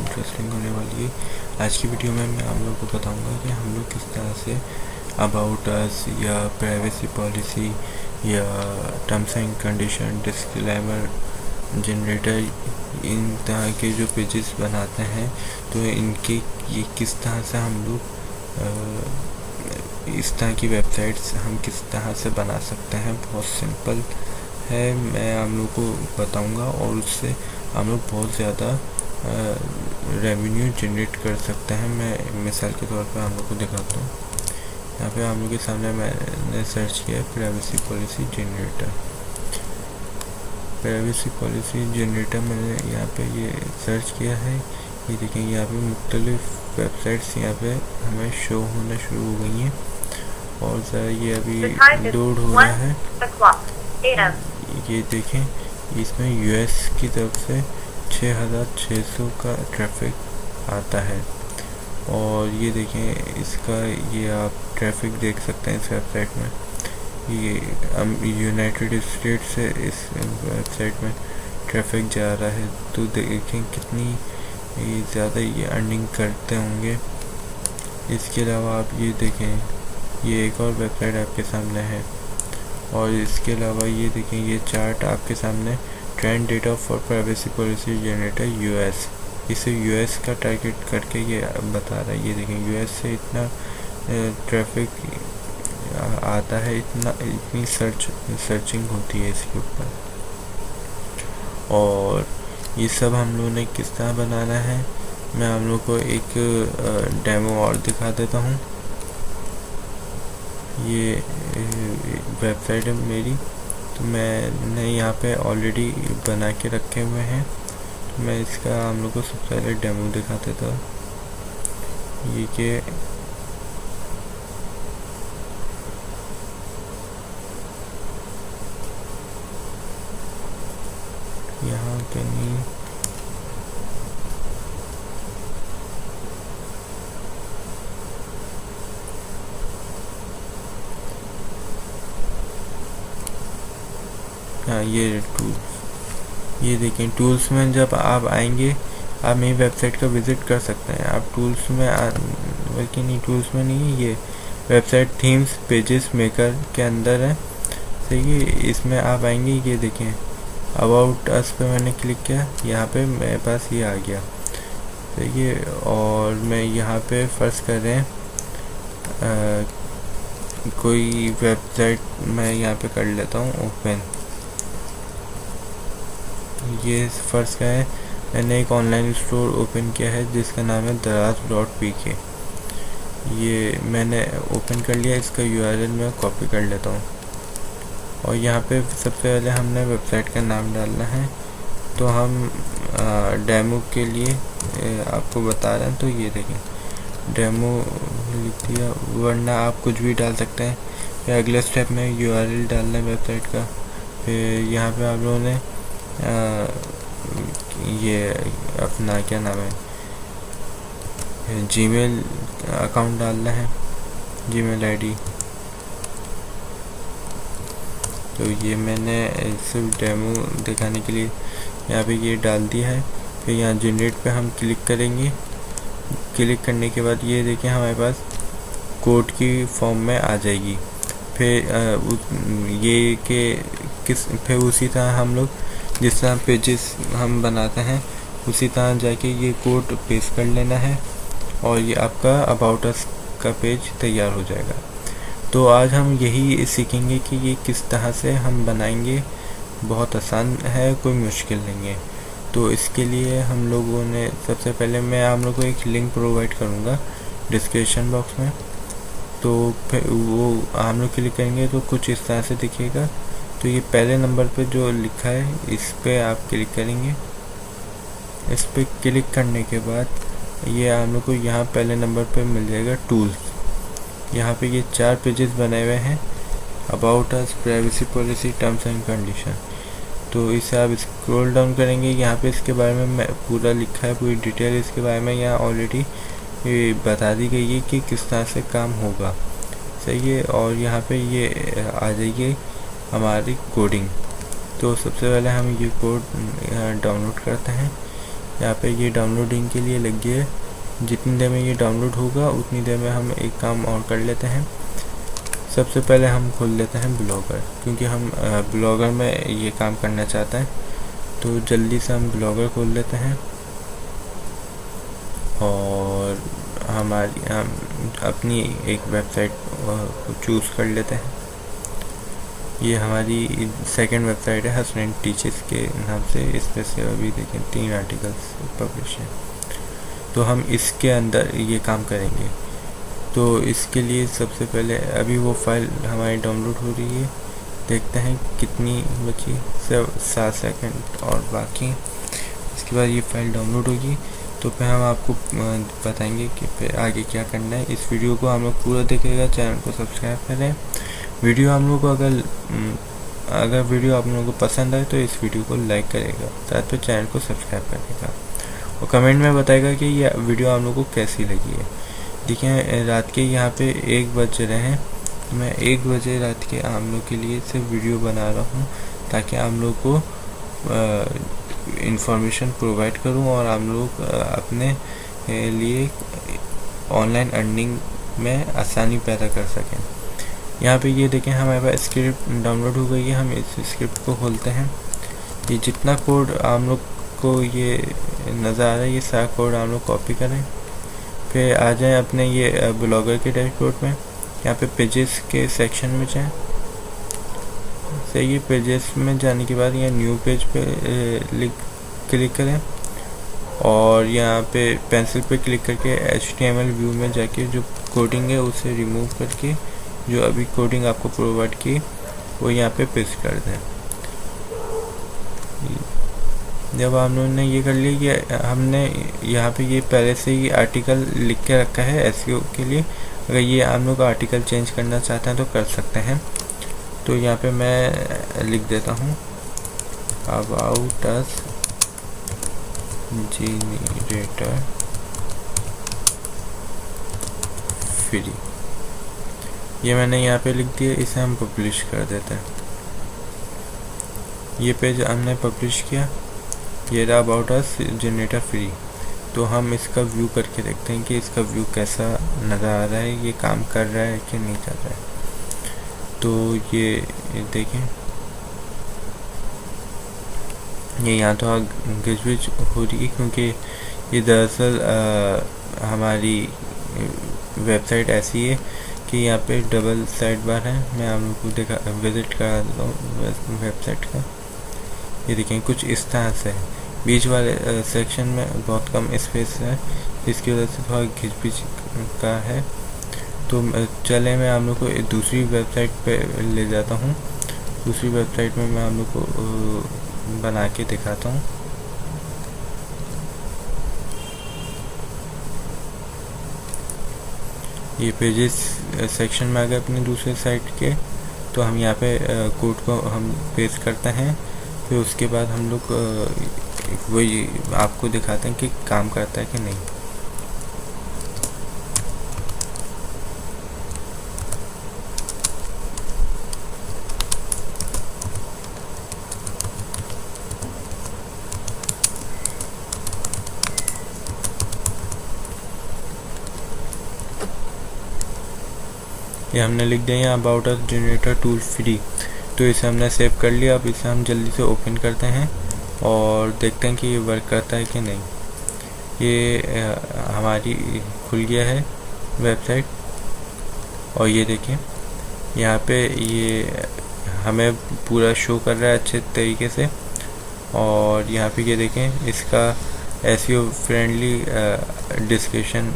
Interesting होने वाली है। आज की वीडियो में मैं आप लोगों को बताऊंगा कि हम लोग किस तरह से अबाउट अस या प्राइवेसी पॉलिसी या terms and condition, disclaimer generator, इन तरह के जो पेजेस बनाते हैं तो इनके ये किस तरह से हम लोग इस तरह की वेबसाइट्स हम किस तरह से बना सकते हैं। बहुत सिंपल है, मैं आप लोगों को बताऊंगा और उससे हम लोग बहुत ज़्यादा रेवेन्यू जनरेट कर सकते हैं। मैं मिसाल के तौर पर हम लोग को दिखाता हूँ। यहाँ पे हम लोग के सामने मैंने सर्च किया है privacy policy generator. Privacy policy generator मैंने यहाँ पे ये सर्च किया है। ये देखें, यहाँ पे मुख्तलिफ वेबसाइट्स यहाँ पे हमें शो होना शुरू हो गई हैं और ज़रा ये अभी लोड हो रहा है। ये देखें, इसमें यूएस की तरफ से 6600 का ट्रैफिक आता है और ये देखें इसका ये आप ट्रैफिक देख सकते हैं इस वेबसाइट में। ये यूनाइटेड स्टेट्स से इस वेबसाइट में ट्रैफिक जा रहा है, तो देखें कितनी ज़्यादा ये अर्निंग करते होंगे। इसके अलावा आप ये देखें, ये एक और वेबसाइट आपके सामने है और इसके अलावा ये देखें, ये चार्ट आपके सामने trend data for privacy policy generator US. इसे यूएस का टारगेट करके ये बता रहा है। ये देखें, यूएस से इतना ट्रैफिक आता है, इतनी सर्चिंग होती है इसके ऊपर। और ये सब हम लोगों ने किस तरह बनाना है, मैं आप लोगों को एक डेमो और दिखा देता हूँ। ये वेबसाइट है मेरी, तो मैंने यहाँ पे ऑलरेडी बना के रखे हुए हैं। तो मैं इसका हम लोग को सबसे पहले डेमो दिखा देता हूँ। ये कि यहाँ कहीं हाँ, ये टूल्स, ये देखें टूल्स में जब आप आएंगे आप मेरी वेबसाइट का विज़िट कर सकते हैं। आप टूल्स में बल्कि नहीं, टूल्स में नहीं है, ये वेबसाइट थीम्स पेजेस मेकर के अंदर है। सही है, इसमें आप आएंगे, ये देखें अबाउट अस पे मैंने क्लिक किया, यहाँ पे मेरे पास ये आ गया। सही है, और मैं यहाँ पे फर्ज कर रहे हैं कोई वेबसाइट मैं यहाँ पे कर लेता हूँ ओपन। ये फर्ज का है, मैंने एक ऑनलाइन स्टोर ओपन किया है जिसका नाम है daraz.pk। ये मैंने ओपन कर लिया, इसका यूआरएल मैं कॉपी कर लेता हूँ और यहाँ पे सबसे पहले हमने वेबसाइट का नाम डालना है। तो हम डेमो के लिए आपको बता रहे हैं, तो ये देखें डेमो लिख दिया, वरना आप कुछ भी डाल सकते हैं। फिर अगले स्टेप में यूआरएल डालना है वेबसाइट का। फिर यहाँ पे आप लोगों ने ये अपना क्या नाम है, जीमेल अकाउंट डालना है, जीमेल आईडी। तो ये मैंने सिर्फ डेमो दिखाने के लिए यहाँ पे ये डाल दिया है। फिर यहाँ जनरेट पे हम क्लिक करेंगे। क्लिक करने के बाद ये देखें हमारे पास कोड की फॉर्म में आ जाएगी। फिर ये कि फिर उसी तरह हम लोग जिस तरह पेजेस हम बनाते हैं उसी तरह जाके ये कोड पेस्ट कर लेना है और ये आपका अबाउट अस का पेज तैयार हो जाएगा। तो आज हम यही सीखेंगे कि ये किस तरह से हम बनाएंगे। बहुत आसान है, कोई मुश्किल नहीं है। तो इसके लिए हम लोगों ने सबसे पहले मैं आप लोगों को एक लिंक प्रोवाइड करूँगा डिस्क्रिप्शन बॉक्स में। तो फिर वो हम लोग क्लिक करेंगे तो कुछ इस तरह से दिखेगा। तो ये पहले नंबर पे जो लिखा है इस पर आप क्लिक करेंगे। इस पर क्लिक करने के बाद ये आप लोग को यहाँ पहले नंबर पे मिल जाएगा टूल्स। यहाँ पे ये 4 पेजेस बने हुए हैं, about us, privacy policy, terms and condition. तो इसे आप स्क्रॉल डाउन करेंगे, यहाँ पे इसके बारे में पूरा लिखा है, पूरी डिटेल इसके बारे में यहाँ ऑलरेडी बता दी गई है कि किस तरह से काम होगा। सही है, और यहाँ पे ये आ जाएगी हमारी कोडिंग। तो सबसे पहले हम ये कोड डाउनलोड करते हैं। यहाँ पे ये डाउनलोडिंग के लिए लग गया है। जितनी देर में ये डाउनलोड होगा उतनी देर में हम एक काम और कर लेते हैं। सबसे पहले हम खोल लेते हैं ब्लॉगर, क्योंकि हम ब्लॉगर में ये काम करना चाहते हैं। तो जल्दी से हम ब्लॉगर खोल लेते हैं और हम अपनी एक वेबसाइट को चूज़ कर लेते हैं। ये हमारी सेकंड वेबसाइट है हसनैन टीचर्स के नाम से। इस पर से अभी देखें 3 आर्टिकल्स पब्लिश हैं। तो हम इसके अंदर ये काम करेंगे। तो इसके लिए सबसे पहले अभी वो फाइल हमारी डाउनलोड हो रही है, देखते हैं कितनी बची। 7 सेकंड और बाकी। इसके बाद ये फाइल डाउनलोड होगी तो फिर हम आपको बताएंगे कि फिर आगे क्या करना है। इस वीडियो को हम लोग पूरा देखिएगा, चैनल को सब्सक्राइब करें। वीडियो हम लोग को अगर वीडियो आप लोगों को पसंद आए तो इस वीडियो को लाइक करेगा, साथ में चैनल को सब्सक्राइब करेगा और कमेंट में बताएगा कि ये वीडियो आप लोगों को कैसी लगी है। देखिए रात के यहाँ पे 1 बज रहे हैं। मैं 1 बजे रात के आप लोग के लिए सिर्फ वीडियो बना रहा हूँ ताकि आप लोग को इंफॉर्मेशन प्रोवाइड करूँ और आप लोग अपने लिए ऑनलाइन अर्निंग में आसानी पैदा कर सकें। यहाँ पे ये देखें हमारे पास स्क्रिप्ट डाउनलोड हो गई है। हम इस स्क्रिप्ट को खोलते हैं। ये जितना कोड आप लोग को ये नज़र आ रहा है ये सारा कोड आप लोग कॉपी करें। फिर आ जाएं अपने ये ब्लॉगर के डैशबोर्ड में। यहाँ पे पेजेस के सेक्शन में जाएं। सही है, पेजेस में जाने के बाद यहाँ न्यू पेज पे क्लिक करें और यहाँ पे पेंसिल पे क्लिक करके HTML व्यू में जाके जो कोडिंग है उसे रिमूव करके जो अभी कोडिंग आपको प्रोवाइड की वो यहाँ पे पेस्ट कर दें। जब हम लोगों ने ये कर लिया कि हमने यहाँ पे ये पहले से ही आर्टिकल लिख के रखा है SEO के लिए। अगर ये हम लोग आर्टिकल चेंज करना चाहते हैं तो कर सकते हैं। तो यहाँ पे मैं लिख देता हूँ अबाउट अस जनरेटर फ्री। ये मैंने यहाँ पे लिख दिया। इसे हम पब्लिश कर देते हैं। ये पेज हमने पब्लिश किया। ये रहा अबाउट अस जनरेटर फ्री। तो हम इसका व्यू करके देखते हैं कि इसका व्यू कैसा नज़र आ रहा है, ये काम कर रहा है कि नहीं कर रहा है। तो ये देखें ये यहाँ तो गिजविज हो रही है क्योंकि ये दरअसल हमारी वेबसाइट ऐसी है कि यहाँ पे डबल साइड बार है। मैं आप लोगों को विजिट करा देता हूँ वेबसाइट का। ये देखें कुछ इस तरह से है। बीच वाले सेक्शन में बहुत कम स्पेस है जिसकी वजह से थोड़ा घिच का है। तो चले मैं आप लोग को दूसरी वेबसाइट पे ले जाता हूँ। दूसरी वेबसाइट में मैं आप लोग को बना के दिखाता हूँ। ये पेजेस सेक्शन में आ गए अपने दूसरे साइट के। तो हम यहाँ पे कोड को हम पेस्ट करते हैं। फिर उसके बाद हम लोग वही आपको दिखाते हैं कि काम करता है कि नहीं। ये हमने लिख दिया about us generator tool free. तो इसे हमने सेव कर लिया। अब इसे हम जल्दी से ओपन करते हैं और देखते हैं कि ये वर्क करता है कि नहीं। ये हमारी खुल गया है वेबसाइट और ये देखिए यहाँ पे ये हमें पूरा शो कर रहा है अच्छे तरीके से। और यहाँ पे ये देखें इसका SEO फ्रेंडली डिस्क्रिप्शन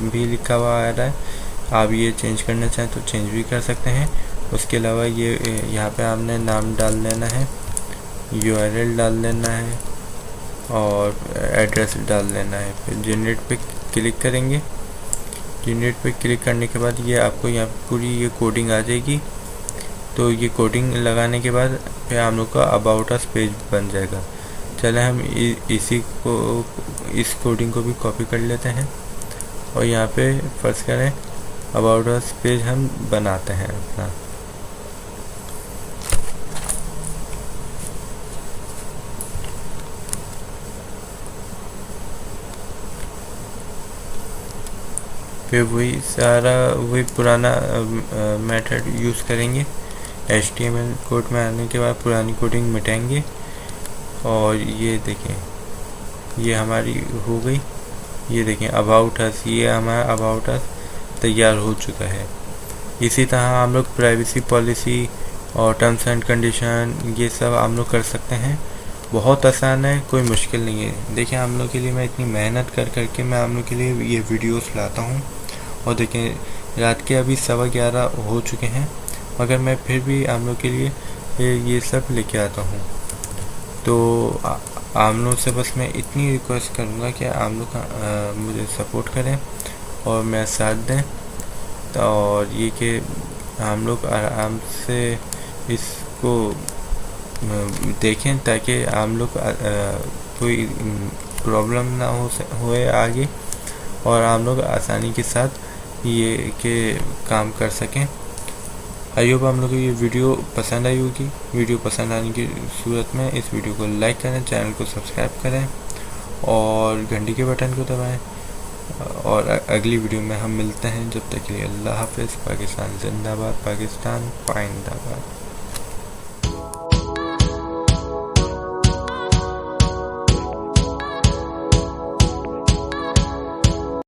भी लिखा हुआ आ रहा है। आप ये चेंज करना चाहें तो चेंज भी कर सकते हैं। उसके अलावा ये यहाँ पे आपने नाम डाल देना है, URL डाल देना है और एड्रेस डाल देना है। फिर जनरेट पे क्लिक करेंगे। जनरेट पे क्लिक करने के बाद ये आपको यहाँ पूरी ये कोडिंग आ जाएगी। तो ये कोडिंग लगाने के बाद फिर हम लोग का अबाउट अस पेज बन जाएगा। चले हम इस कोडिंग को भी कॉपी कर लेते हैं और यहाँ पे फर्ज करें अबाउट अस पेज हम बनाते हैं अपना। फिर वही सारा वही पुराना मेथड यूज़ करेंगे। HTML कोड में आने के बाद पुरानी कोडिंग मिटाएंगे और ये देखें ये हमारी हो गई। ये देखें अबाउट अस, ये हमारा अबाउट अस तैयार हो चुका है। इसी तरह हम लोग प्राइवेसी पॉलिसी और टर्म्स एंड कंडीशन ये सब हम लोग कर सकते हैं। बहुत आसान है, कोई मुश्किल नहीं है। देखिए हम लोग के लिए मैं इतनी मेहनत कर करके मैं हम लोग के लिए ये वीडियोस लाता हूँ और देखें रात के अभी 11:15 हो चुके हैं, मगर मैं फिर भी हम लोग के लिए ये सब लेके आता हूँ। तो आप लोग से बस मैं इतनी रिक्वेस्ट करूँगा कि आप लोग मुझे सपोर्ट करें और मेरा साथ दें, और ये कि हम लोग आराम से इसको देखें ताकि हम लोग कोई प्रॉब्लम ना होए आगे, और हम लोग आसानी के साथ ये के काम कर सकें। आई होप हम लोग को ये वीडियो पसंद आई होगी। वीडियो पसंद आने की सूरत में इस वीडियो को लाइक करें, चैनल को सब्सक्राइब करें और घंटी के बटन को दबाएं। और अगली वीडियो में हम मिलते हैं। जब तक के लिए अल्लाह हाफिज़। पाकिस्तान जिंदाबाद, पाकिस्तान पाइंदाबाद।